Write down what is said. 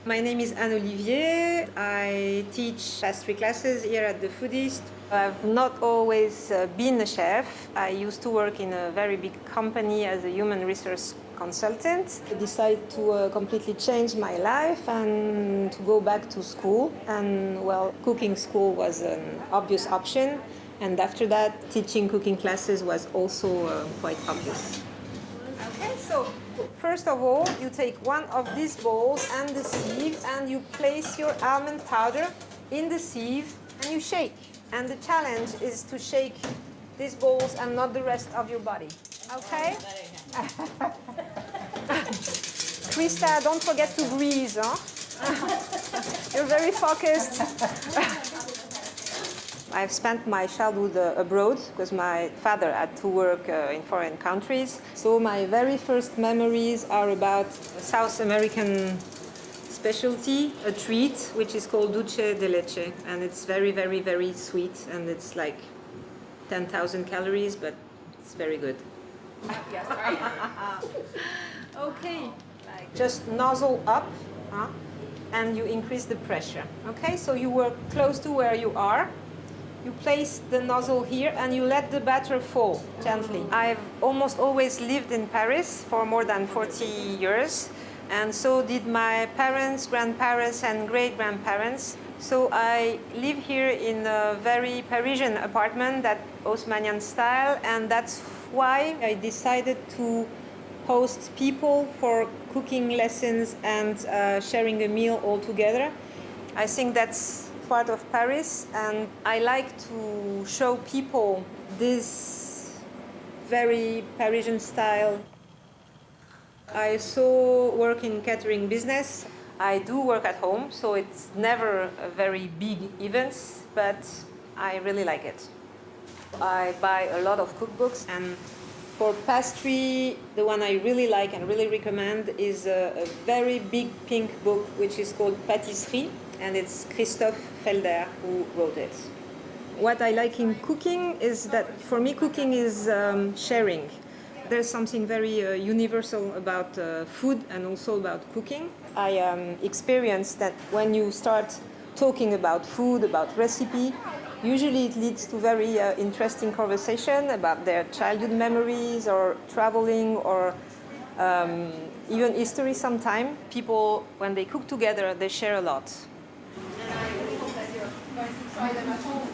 My name is Anne-Olivier. I teach pastry classes here at the Foodist. I've not always been a chef. I used to work in a very big company as a human resource consultant. I decided to completely change my life and to go back to school. And well, cooking school was an obvious option. And after that, teaching cooking classes was also quite obvious. Okay, so first of all, you take one of these bowls and the sieve, and you place your almond powder in the sieve and you shake. And the challenge is to shake these bowls and not the rest of your body. Okay? Krista, don't forget to breathe, huh? You're very focused. I've spent my childhood abroad because my father had to work in foreign countries. So my very first memories are about a South American specialty, a treat, which is called dulce de leche. And it's very, very, very sweet. And it's like 10,000 calories, but it's very good. Yes, right? Okay. Just nozzle up, and you increase the pressure. Okay, so you work close to where you are. You place the nozzle here and you let the batter fall gently. I've almost always lived in Paris for more than 40 years, and so did my parents, grandparents, and great-grandparents. So I live here in a very Parisian apartment, that Haussmannian style, and that's why I decided to host people for cooking lessons and sharing a meal all together. I think that's part of Paris, and I like to show people this very Parisian style. I also work in catering business. I do work at home, so it's never a very big events, but I really like it. I buy a lot of cookbooks, and for pastry, the one I really like and really recommend is a very big pink book, which is called Pâtisserie, and it's Christophe Felder who wrote it. What I like in cooking is that, for me, cooking is sharing. There's something very universal about food and also about cooking. I experienced that when you start talking about food, about recipe, usually it leads to very interesting conversation about their childhood memories or traveling or even history sometime. People, when they cook together, they share a lot. And I hope that you're going to try them at home.